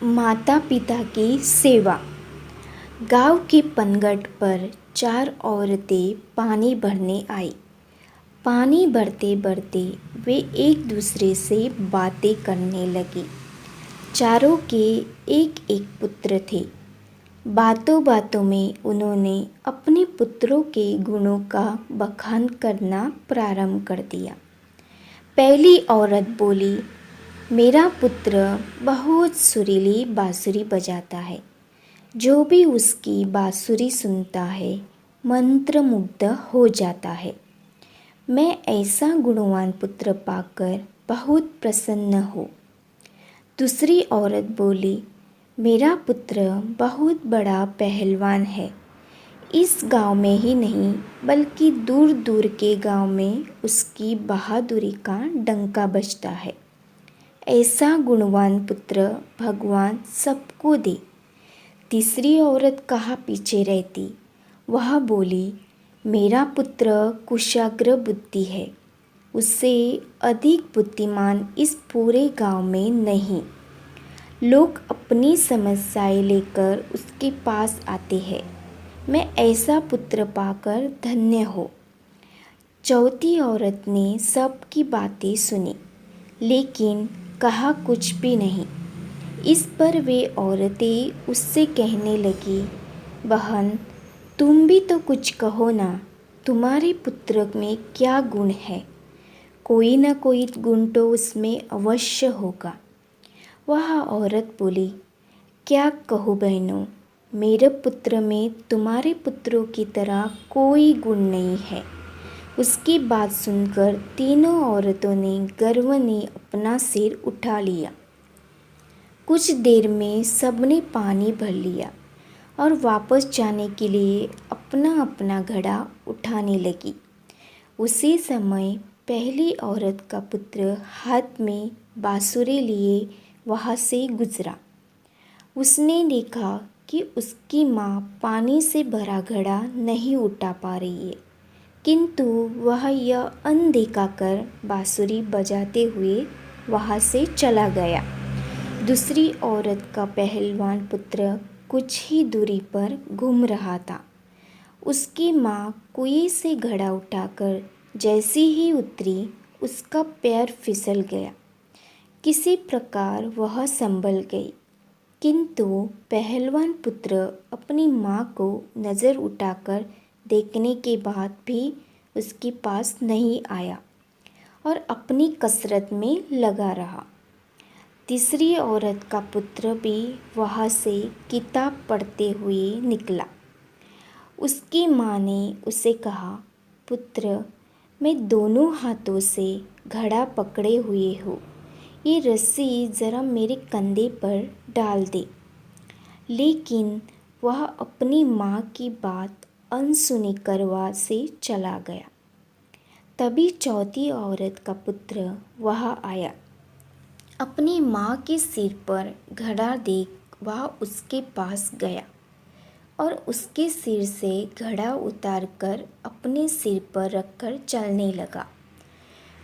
माता पिता की सेवा। गांव के पनघट पर 4 औरतें पानी भरने आई। पानी भरते भरते वे एक दूसरे से बातें करने लगी। चारों के एक एक पुत्र थे। बातों बातों में उन्होंने अपने पुत्रों के गुणों का बखान करना प्रारंभ कर दिया। पहली औरत बोली, मेरा पुत्र बहुत सुरीली बांसुरी बजाता है। जो भी उसकी बांसुरी सुनता है मंत्रमुग्ध हो जाता है। मैं ऐसा गुणवान पुत्र पाकर बहुत प्रसन्न हूँ। दूसरी औरत बोली, मेरा पुत्र बहुत बड़ा पहलवान है। इस गांव में ही नहीं बल्कि दूर दूर के गांव में उसकी बहादुरी का डंका बजता है। ऐसा गुणवान पुत्र भगवान सबको दे। तीसरी औरत कहाँ पीछे रहती। वह बोली, मेरा पुत्र कुशाग्र बुद्धि है। उससे अधिक बुद्धिमान इस पूरे गांव में नहीं। लोग अपनी समस्याएं लेकर उसके पास आते हैं। मैं ऐसा पुत्र पाकर धन्य हो। चौथी औरत ने सबकी बातें सुनी लेकिन कहा कुछ भी नहीं। इस पर वे औरतें उससे कहने लगी, बहन तुम भी तो कुछ कहो ना। तुम्हारे पुत्र में क्या गुण है? कोई ना कोई गुण तो उसमें अवश्य होगा। वह औरत बोली, क्या कहूँ बहनों, मेरे पुत्र में तुम्हारे पुत्रों की तरह कोई गुण नहीं है। उसकी बात सुनकर तीनों औरतों ने गर्व ने अपना सिर उठा लिया। कुछ देर में सबने पानी भर लिया और वापस जाने के लिए अपना अपना घड़ा उठाने लगी। उसी समय पहली औरत का पुत्र हाथ में बांसुरी लिए वहाँ से गुजरा। उसने देखा कि उसकी माँ पानी से भरा घड़ा नहीं उठा पा रही है, किंतु वह यह अनदेखा कर बांसुरी बजाते हुए वहाँ से चला गया। दूसरी औरत का पहलवान पुत्र कुछ ही दूरी पर घूम रहा था। उसकी माँ कुएं से घड़ा उठाकर जैसी ही उतरी, उसका पैर फिसल गया। किसी प्रकार वह संभल गई, किंतु पहलवान पुत्र अपनी माँ को नज़र उठाकर देखने के बाद भी उसके पास नहीं आया और अपनी कसरत में लगा रहा। तीसरी औरत का पुत्र भी वहाँ से किताब पढ़ते हुए निकला। उसकी माँ ने उसे कहा, पुत्र मैं दोनों हाथों से घड़ा पकड़े हुए हूँ। ये रस्सी ज़रा मेरे कंधे पर डाल दे। लेकिन वह अपनी माँ की बात अनसुनी कर वहाँ से चला गया। तभी चौथी औरत का पुत्र वहाँ आया। अपनी माँ के सिर पर घड़ा देख वह उसके पास गया और उसके सिर से घड़ा उतारकर अपने सिर पर रखकर चलने लगा।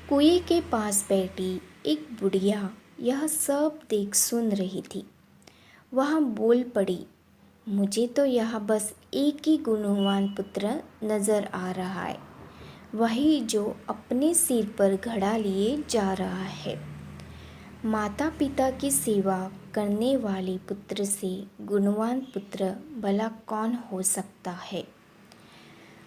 कुएं के पास बैठी एक बुढ़िया यह सब देख सुन रही थी। वह बोल पड़ी, मुझे तो यहाँ बस एक ही गुणवान पुत्र नज़र आ रहा है, वही जो अपने सिर पर घड़ा लिए जा रहा है। माता पिता की सेवा करने वाले पुत्र से गुणवान पुत्र भला कौन हो सकता है?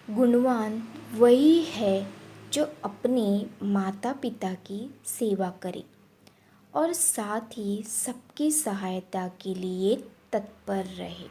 गुणवान वही है जो अपने माता पिता की सेवा करे और साथ ही सबकी सहायता के लिए तत्पर रहे।